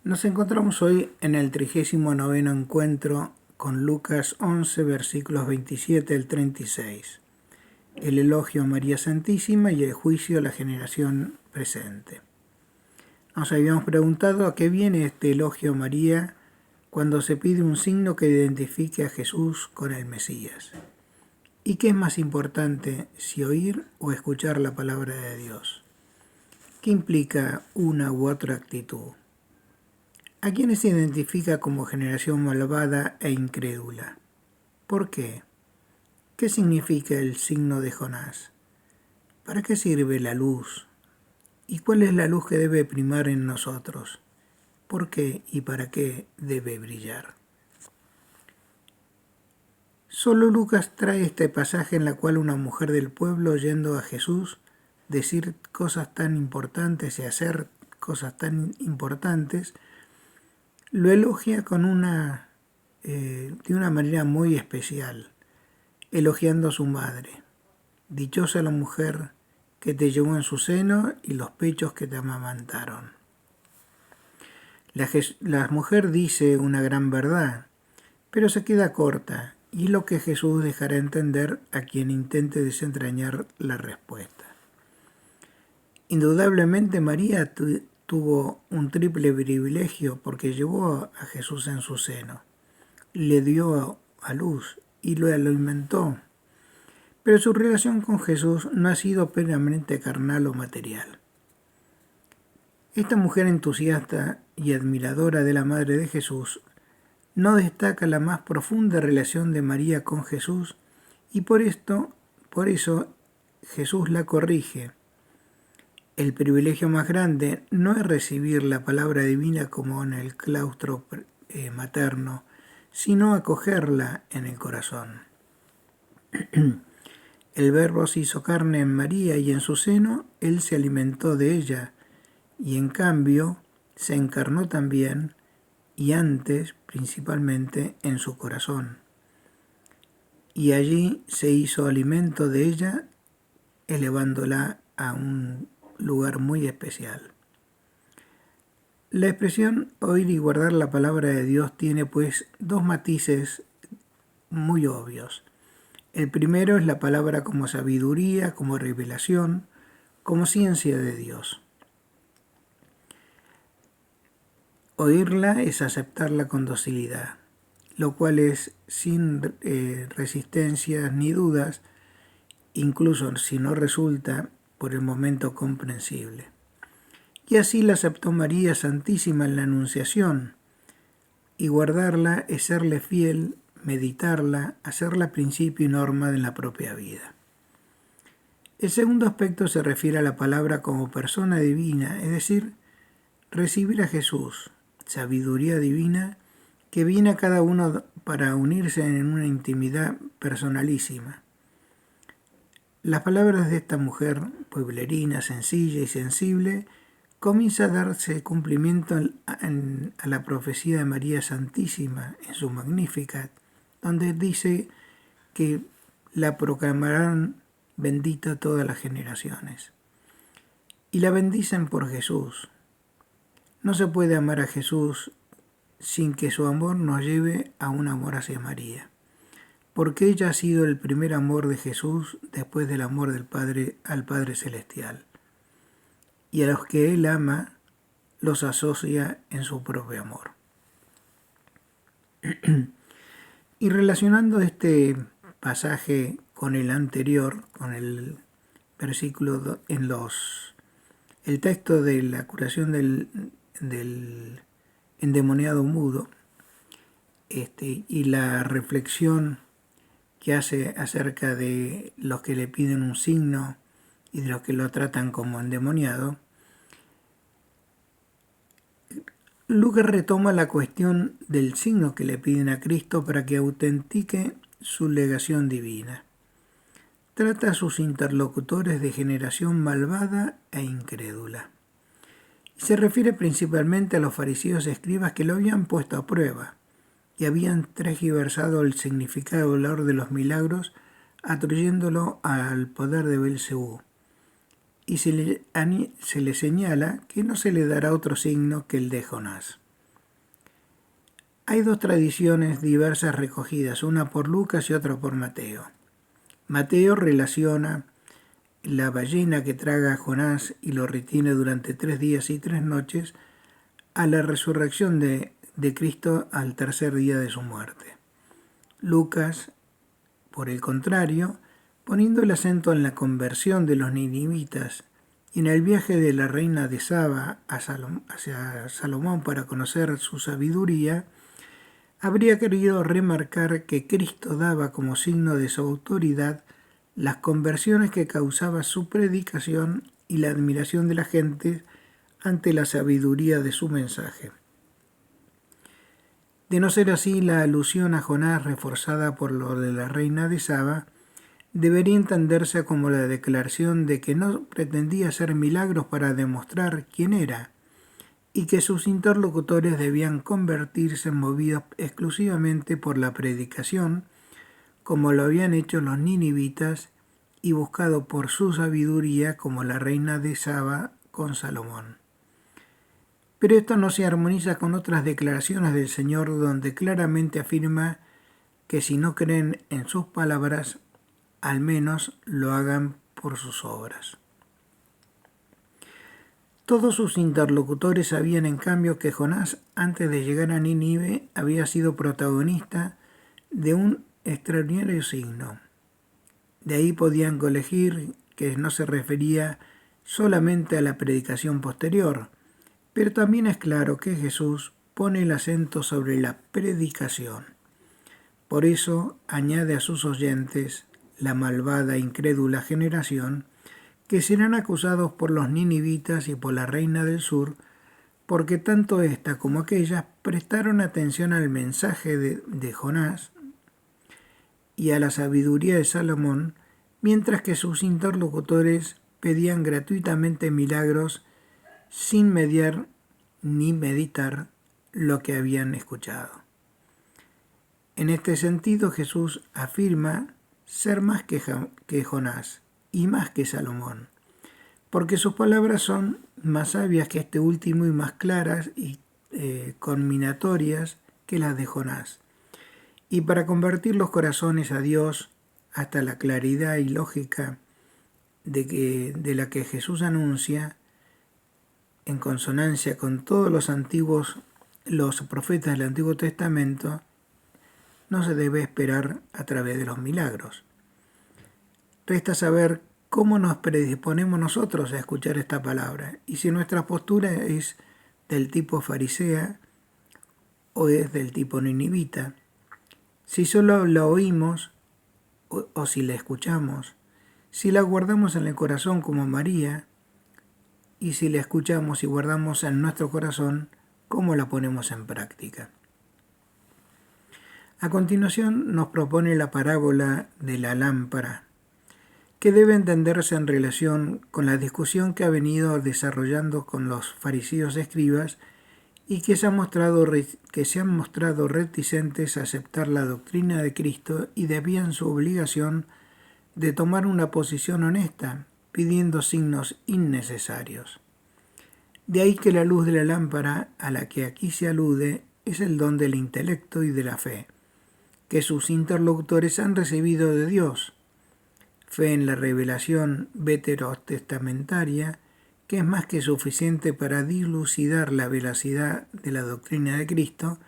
Nos encontramos hoy en el 39º encuentro con Lucas 11, versículos 27 al 36, el elogio a María Santísima y el juicio a la generación presente. Nos habíamos preguntado a qué viene este elogio a María cuando se pide un signo que identifique a Jesús con el Mesías. ¿Y qué es más importante, si oír o escuchar la palabra de Dios? ¿Qué implica una u otra actitud? ¿A quiénes se identifica como generación malvada e incrédula? ¿Por qué? ¿Qué significa el signo de Jonás? ¿Para qué sirve la luz? ¿Y cuál es la luz que debe primar en nosotros? ¿Por qué y para qué debe brillar? Solo Lucas trae este pasaje en la cual una mujer del pueblo, oyendo a Jesús decir cosas tan importantes y hacer cosas tan importantes, lo elogia de una manera muy especial, elogiando a su madre. Dichosa la mujer que te llevó en su seno y los pechos que te amamantaron. La mujer dice una gran verdad, pero se queda corta, y es lo que Jesús dejará entender a quien intente desentrañar la respuesta. Indudablemente María tuvo un triple privilegio porque llevó a Jesús en su seno, le dio a luz y lo alimentó. Pero su relación con Jesús no ha sido plenamente carnal o material. Esta mujer entusiasta y admiradora de la Madre de Jesús no destaca la más profunda relación de María con Jesús y por eso Jesús la corrige. El privilegio más grande no es recibir la palabra divina como en el claustro materno, sino acogerla en el corazón. El Verbo se hizo carne en María y en su seno Él se alimentó de ella, y en cambio se encarnó también, y antes principalmente en su corazón. Y allí se hizo alimento de ella, elevándola a un lugar muy especial. La expresión oír y guardar la palabra de Dios tiene pues dos matices muy obvios. El primero es la palabra como sabiduría, como revelación, como ciencia de Dios. Oírla es aceptarla con docilidad, lo cual es sin resistencias ni dudas, incluso si no resulta por el momento comprensible. Y así la aceptó María Santísima en la Anunciación, y guardarla es serle fiel, meditarla, hacerla principio y norma de la propia vida. El segundo aspecto se refiere a la palabra como persona divina, es decir, recibir a Jesús, sabiduría divina, que viene a cada uno para unirse en una intimidad personalísima. Las palabras de esta mujer, pueblerina, sencilla y sensible, comienza a darse cumplimiento a la profecía de María Santísima en su Magnificat, donde dice que la proclamarán bendita todas las generaciones. Y la bendicen por Jesús. No se puede amar a Jesús sin que su amor nos lleve a un amor hacia María, porque ella ha sido el primer amor de Jesús después del amor del Padre al Padre Celestial. Y a los que Él ama, los asocia en su propio amor. Y relacionando este pasaje con el anterior, con el versículo el texto de la curación del endemoniado mudo, y la reflexión que hace acerca de los que le piden un signo y de los que lo tratan como endemoniado, Lucas retoma la cuestión del signo que le piden a Cristo para que autentique su legación divina. Trata a sus interlocutores de generación malvada e incrédula. Y se refiere principalmente a los fariseos y escribas que lo habían puesto a prueba y habían tergiversado el significado y valor de los milagros atribuyéndolo al poder de Belcebú. Y se le señala que no se le dará otro signo que el de Jonás. Hay dos tradiciones diversas recogidas, una por Lucas y otra por Mateo. Mateo relaciona la ballena que traga a Jonás y lo retiene durante 3 días y 3 noches a la resurrección de Cristo al tercer día de su muerte. Lucas, por el contrario, poniendo el acento en la conversión de los ninivitas y en el viaje de la reina de Saba hacia Salomón para conocer su sabiduría, habría querido remarcar que Cristo daba como signo de su autoridad las conversiones que causaba su predicación y la admiración de la gente ante la sabiduría de su mensaje. De no ser así, la alusión a Jonás, reforzada por lo de la reina de Saba, debería entenderse como la declaración de que no pretendía hacer milagros para demostrar quién era, y que sus interlocutores debían convertirse movidos exclusivamente por la predicación, como lo habían hecho los ninivitas, y buscado por su sabiduría como la reina de Saba con Salomón. Pero esto no se armoniza con otras declaraciones del Señor donde claramente afirma que si no creen en sus palabras, al menos lo hagan por sus obras. Todos sus interlocutores sabían en cambio que Jonás, antes de llegar a Nínive, había sido protagonista de un extraordinario signo. De ahí podían colegir que no se refería solamente a la predicación posterior, pero también es claro que Jesús pone el acento sobre la predicación. Por eso añade a sus oyentes, la malvada e incrédula generación, que serán acusados por los ninivitas y por la reina del sur, porque tanto ésta como aquellas prestaron atención al mensaje de Jonás y a la sabiduría de Salomón, mientras que sus interlocutores pedían gratuitamente milagros sin mediar ni meditar lo que habían escuchado. En este sentido, Jesús afirma ser más que Jonás y más que Salomón, porque sus palabras son más sabias que este último y más claras y conminatorias que las de Jonás. Y para convertir los corazones a Dios hasta la claridad y lógica de la que Jesús anuncia, en consonancia con todos los profetas del Antiguo Testamento, no se debe esperar a través de los milagros. Resta saber cómo nos predisponemos nosotros a escuchar esta palabra y si nuestra postura es del tipo farisea o es del tipo ninivita. Si solo la oímos o si la escuchamos, si la guardamos en el corazón como María y si la escuchamos y guardamos en nuestro corazón, ¿cómo la ponemos en práctica? A continuación nos propone la parábola de la lámpara, que debe entenderse en relación con la discusión que ha venido desarrollando con los fariseos escribas y que se han mostrado reticentes a aceptar la doctrina de Cristo y debían su obligación de tomar una posición honesta, pidiendo signos innecesarios. De ahí que la luz de la lámpara a la que aquí se alude es el don del intelecto y de la fe, que sus interlocutores han recibido de Dios, fe en la revelación veterotestamentaria, que es más que suficiente para dilucidar la veracidad de la doctrina de Cristo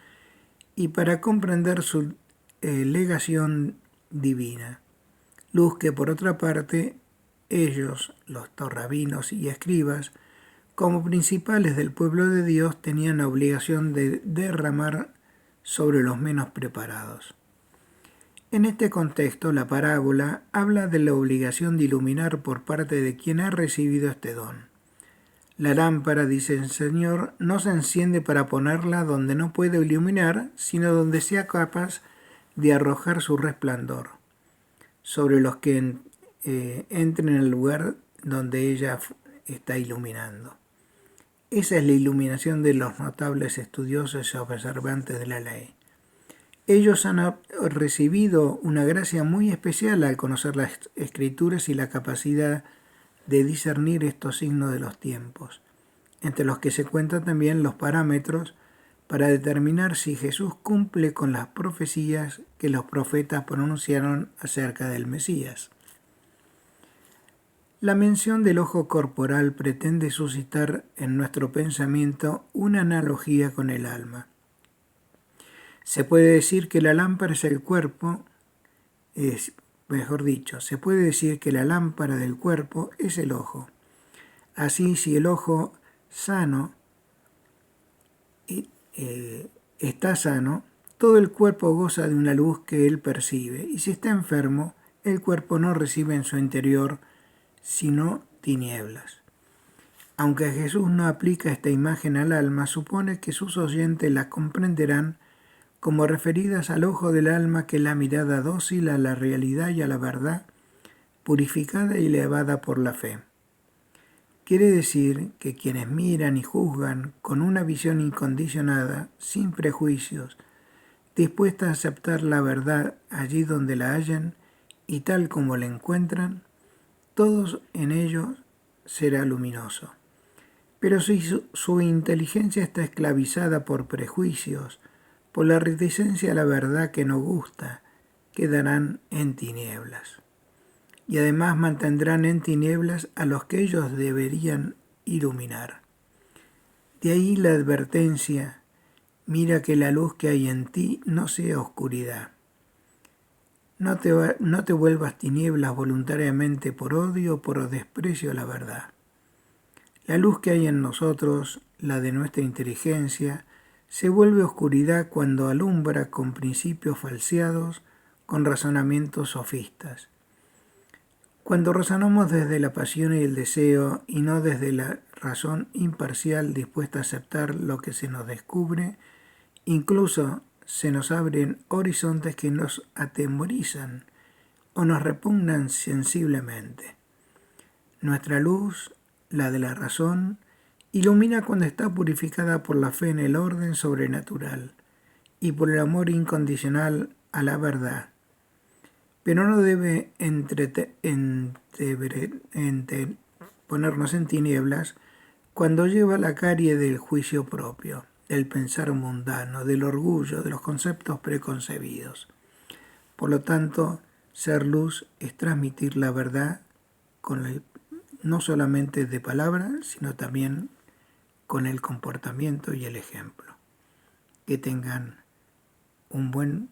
y para comprender su legación divina. Luz que por otra parte ellos, los rabinos y escribas, como principales del pueblo de Dios, tenían la obligación de derramar sobre los menos preparados. En este contexto, la parábola habla de la obligación de iluminar por parte de quien ha recibido este don. La lámpara, dice el Señor, no se enciende para ponerla donde no puede iluminar, sino donde sea capaz de arrojar su resplandor sobre los que entren en el lugar donde ella está iluminando. Esa es la iluminación de los notables estudiosos y observantes de la ley. Ellos han recibido una gracia muy especial al conocer las Escrituras y la capacidad de discernir estos signos de los tiempos, entre los que se cuentan también los parámetros para determinar si Jesús cumple con las profecías que los profetas pronunciaron acerca del Mesías. La mención del ojo corporal pretende suscitar en nuestro pensamiento una analogía con el alma. Se puede decir que la lámpara es el cuerpo, se puede decir que la lámpara del cuerpo es el ojo. Así, si el ojo sano está sano, todo el cuerpo goza de una luz que él percibe, y si está enfermo, el cuerpo no recibe en su interior sino tinieblas. Aunque Jesús no aplica esta imagen al alma, supone que sus oyentes la comprenderán como referidas al ojo del alma, que es la mirada dócil a la realidad y a la verdad, purificada y elevada por la fe. Quiere decir que quienes miran y juzgan con una visión incondicionada, sin prejuicios, dispuesta a aceptar la verdad allí donde la hallan y tal como la encuentran, todos en ellos será luminoso. Pero si su inteligencia está esclavizada por prejuicios, por la reticencia a la verdad que no gusta, quedarán en tinieblas. Y además mantendrán en tinieblas a los que ellos deberían iluminar. De ahí la advertencia: mira que la luz que hay en ti no sea oscuridad. No te vuelvas tinieblas voluntariamente por odio o por desprecio a la verdad. La luz que hay en nosotros, la de nuestra inteligencia, se vuelve oscuridad cuando alumbra con principios falseados, con razonamientos sofistas. Cuando razonamos desde la pasión y el deseo y no desde la razón imparcial dispuesta a aceptar lo que se nos descubre, incluso se nos abren horizontes que nos atemorizan o nos repugnan sensiblemente. Nuestra luz, la de la razón, ilumina cuando está purificada por la fe en el orden sobrenatural y por el amor incondicional a la verdad. Pero no debe ponernos en tinieblas cuando lleva la carie del juicio propio, del pensar mundano, del orgullo, de los conceptos preconcebidos. Por lo tanto, ser luz es transmitir la verdad no solamente de palabra, sino también con el comportamiento y el ejemplo. Que tengan un buen